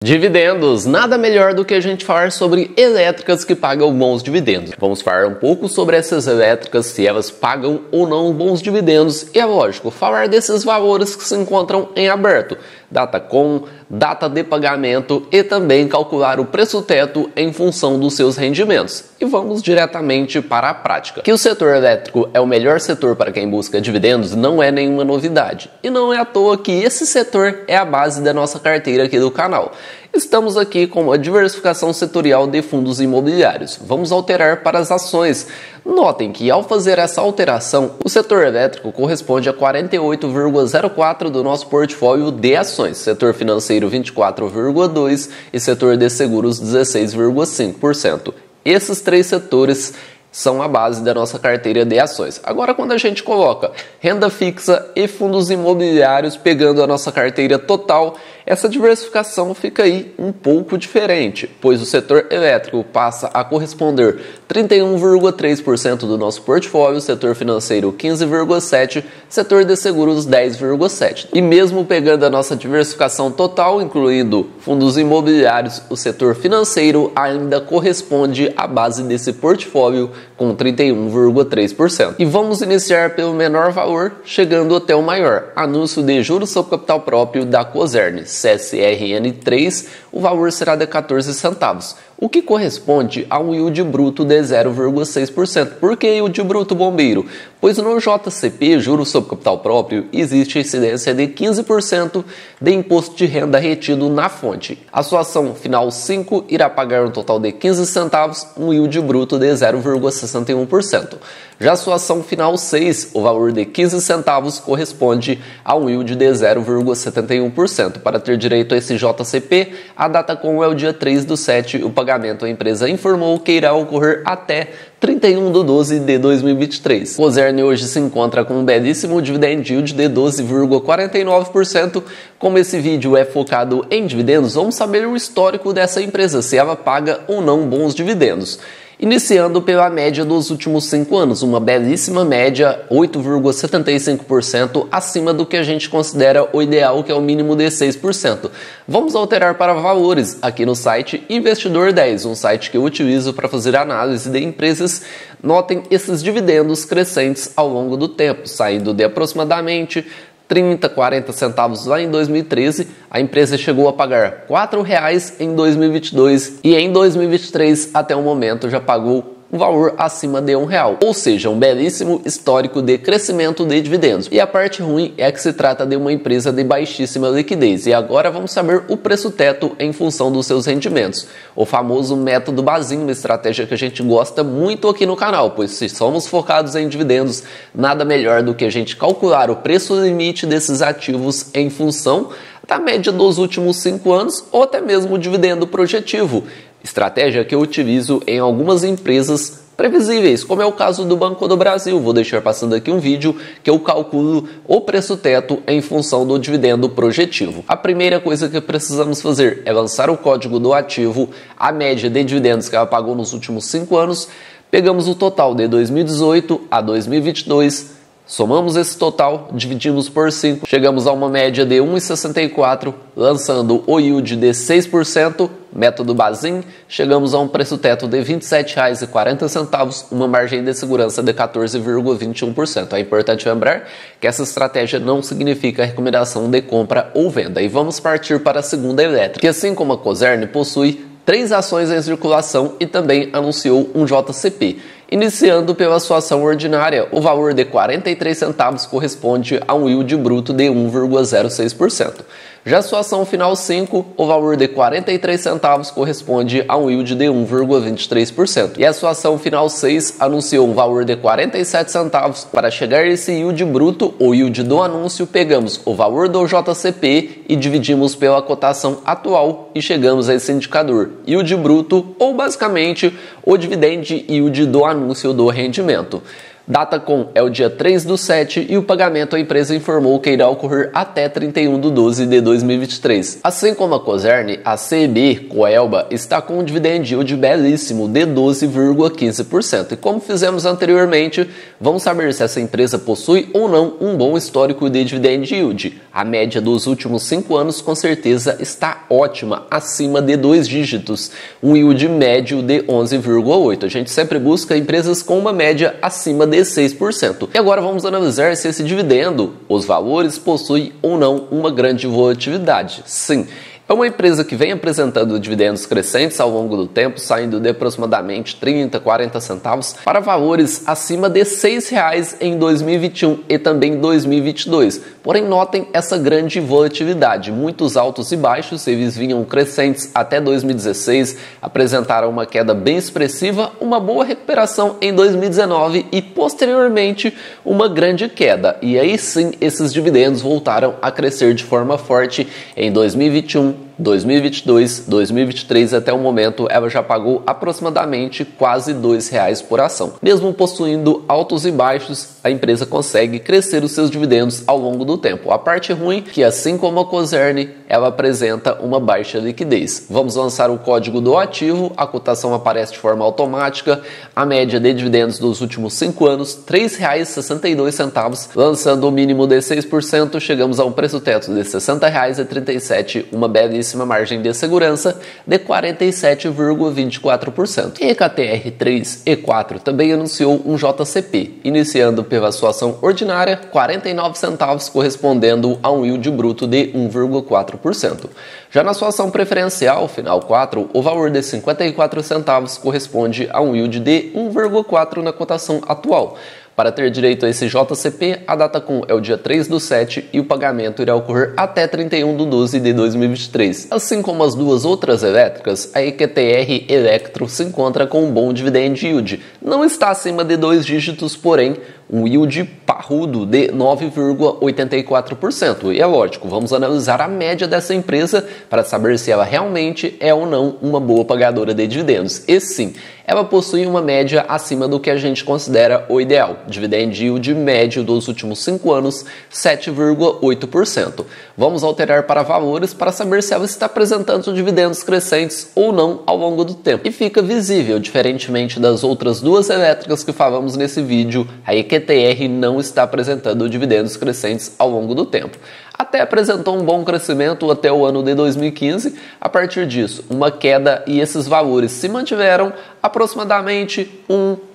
Dividendos, nada melhor do que a gente falar sobre elétricas que pagam bons dividendos. Vamos falar um pouco sobre essas elétricas, se elas pagam ou não bons dividendos e, é lógico, falar desses valores que se encontram em aberto, Datacom, data de pagamento e também calcular o preço teto em função dos seus rendimentos. E vamos diretamente para a prática. Que o setor elétrico é o melhor setor para quem busca dividendos não é nenhuma novidade. E não é à toa que esse setor é a base da nossa carteira aqui do canal. Estamos aqui com a diversificação setorial de fundos imobiliários. Vamos alterar para as ações. Notem que ao fazer essa alteração, o setor elétrico corresponde a 48,04% do nosso portfólio de ações, setor financeiro 24,2% e setor de seguros 16,5%. Esses três setores são a base da nossa carteira de ações. Agora, quando a gente coloca renda fixa e fundos imobiliários pegando a nossa carteira total, essa diversificação fica aí um pouco diferente, pois o setor elétrico passa a corresponder 31,3% do nosso portfólio, setor financeiro 15,7%, setor de seguros 10,7%. E mesmo pegando a nossa diversificação total, incluindo fundos imobiliários, o setor financeiro ainda corresponde à base desse portfólio com 31,3%. E vamos iniciar pelo menor valor, chegando até o maior. Anúncio de juros sobre capital próprio da Cosern, CSRN3, o valor será de 14 centavos, o que corresponde a um yield bruto de 0,6%. Por que yield bruto, bombeiro? Pois no JCP, juros sobre capital próprio, existe a incidência de 15% de imposto de renda retido na fonte. A sua ação final 5 irá pagar um total de 15 centavos, um yield bruto de 0,61%. Já a sua ação final 6, o valor de 15 centavos corresponde a um yield de 0,71%. Para ter direito a esse JCP, a Datacom é o dia 3/7, o pagamento à empresa informou que irá ocorrer até 31/12 de 2023. Cosern hoje se encontra com um belíssimo dividend yield de 12,49%. Como esse vídeo é focado em dividendos, vamos saber o histórico dessa empresa, se ela paga ou não bons dividendos. Iniciando pela média dos últimos 5 anos, uma belíssima média, 8,75% acima do que a gente considera o ideal, que é o mínimo de 6%. Vamos alterar para valores aqui no site Investidor 10, um site que eu utilizo para fazer análise de empresas. Notem esses dividendos crescentes ao longo do tempo, saindo de aproximadamente 30, 40 centavos lá em 2013, a empresa chegou a pagar R$ 4,00 em 2022 e em 2023, até o momento, já pagou um valor acima de R$1,00, ou seja, um belíssimo histórico de crescimento de dividendos. E a parte ruim é que se trata de uma empresa de baixíssima liquidez. E agora vamos saber o preço teto em função dos seus rendimentos. O famoso método Bazin, uma estratégia que a gente gosta muito aqui no canal, pois se somos focados em dividendos, nada melhor do que a gente calcular o preço limite desses ativos em função da média dos últimos 5 anos ou até mesmo o dividendo projetivo. Estratégia que eu utilizo em algumas empresas previsíveis, como é o caso do Banco do Brasil. Vou deixar passando aqui um vídeo que eu calculo o preço teto em função do dividendo projetivo. A primeira coisa que precisamos fazer é lançar o código do ativo, a média de dividendos que ela pagou nos últimos 5 anos, pegamos o total de 2018 a 2022, somamos esse total, dividimos por 5, chegamos a uma média de 1,64, lançando o yield de 6%, método Bazin, chegamos a um preço teto de R$ 27,40, uma margem de segurança de 14,21%. É importante lembrar que essa estratégia não significa recomendação de compra ou venda. E vamos partir para a segunda elétrica, que assim como a Cosern possui 3 ações em circulação e também anunciou um JCP. Iniciando pela sua ação ordinária, o valor de 43 centavos corresponde a um yield bruto de 1,06%. Já sua ação final 5, o valor de 43 centavos corresponde a um yield de 1,23%. E a sua ação final 6 anunciou um valor de 47 centavos. Para chegar a esse yield bruto, ou yield do anúncio, pegamos o valor do JCP e dividimos pela cotação atual e chegamos a esse indicador, yield bruto, ou basicamente o dividend yield do anúncio do rendimento. Datacom é o dia 3/7 e o pagamento a empresa informou que irá ocorrer até 31/12 de 2023. Assim como a Cosern, a CEB Coelba está com um dividend yield belíssimo de 12,15%. E como fizemos anteriormente, vamos saber se essa empresa possui ou não um bom histórico de dividend yield. A média dos últimos 5 anos com certeza está ótima, acima de 2 dígitos, um yield médio de 11,8%. A gente sempre busca empresas com uma média acima de 6%. E agora vamos analisar se esse dividendo, os valores, possui ou não uma grande volatilidade. Sim, é uma empresa que vem apresentando dividendos crescentes ao longo do tempo, saindo de aproximadamente 30, 40 centavos para valores acima de R$ 6,00 em 2021 e também 2022. Porém, notem essa grande volatilidade, muitos altos e baixos, eles vinham crescentes até 2016, apresentaram uma queda bem expressiva, uma boa recuperação em 2019 e posteriormente uma grande queda. E aí sim, esses dividendos voltaram a crescer de forma forte em 2021, 2022, 2023 até o momento ela já pagou aproximadamente quase R$ 2,00 por ação. Mesmo possuindo altos e baixos, a empresa consegue crescer os seus dividendos ao longo do tempo. A parte ruim é que, assim como a Cosern, ela apresenta uma baixa liquidez. Vamos lançar o código do ativo, a cotação aparece de forma automática, a média de dividendos dos últimos 5 anos, R$ 3,62, lançando o mínimo de 6%, chegamos a um preço teto de R$ 60,37, uma belíssima margem de segurança de 47,24%. E KTR3 e 4 também anunciou um JCP, iniciando pela sua ação ordinária, 49 centavos, correspondendo a um yield bruto de 1,4%. Já na sua ação preferencial, final 4, o valor de 54 centavos corresponde a um yield de 1,4% na cotação atual. Para ter direito a esse JCP, a Datacom é o dia 3/7 e o pagamento irá ocorrer até 31/12 de 2023. Assim como as duas outras elétricas, a EQTR Electro se encontra com um bom dividend yield. Não está acima de 2 dígitos, porém, um yield parrudo de 9,84%. E é lógico, vamos analisar a média dessa empresa para saber se ela realmente é ou não uma boa pagadora de dividendos. E sim, ela possui uma média acima do que a gente considera o ideal. Dividend yield médio dos últimos 5 anos, 7,8%. Vamos alterar para valores para saber se ela está apresentando dividendos crescentes ou não ao longo do tempo. E fica visível, diferentemente das outras duas elétricas que falamos nesse vídeo, a EQTR não está apresentando dividendos crescentes ao longo do tempo. Até apresentou um bom crescimento até o ano de 2015, a partir disso, uma queda e esses valores se mantiveram aproximadamente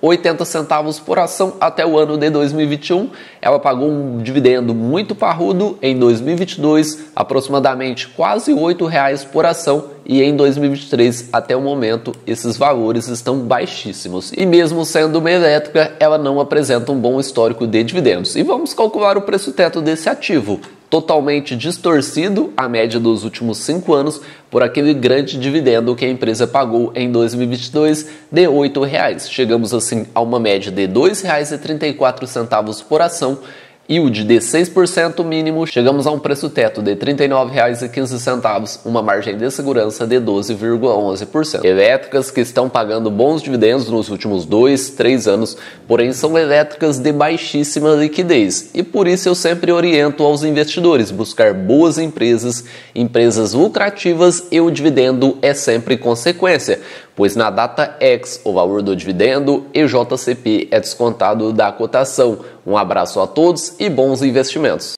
80 centavos por ação até o ano de 2021. Ela pagou um dividendo muito parrudo em 2022, aproximadamente quase R$ 8,00 por ação, e em 2023, até o momento, esses valores estão baixíssimos. E mesmo sendo uma elétrica, ela não apresenta um bom histórico de dividendos. E vamos calcular o preço teto desse ativo. Totalmente distorcido a média dos últimos 5 anos por aquele grande dividendo que a empresa pagou em 2022 de R$ 8,00. Chegamos assim a uma média de R$ 2,34 por ação, yield de 6% mínimo, chegamos a um preço teto de R$ 39,15, uma margem de segurança de 12,11%. Elétricas que estão pagando bons dividendos nos últimos 2, 3 anos, porém são elétricas de baixíssima liquidez. E por isso eu sempre oriento aos investidores buscar boas empresas, empresas lucrativas, e o dividendo é sempre consequência, pois na data X o valor do dividendo e JCP é descontado da cotação. Um abraço a todos e bons investimentos.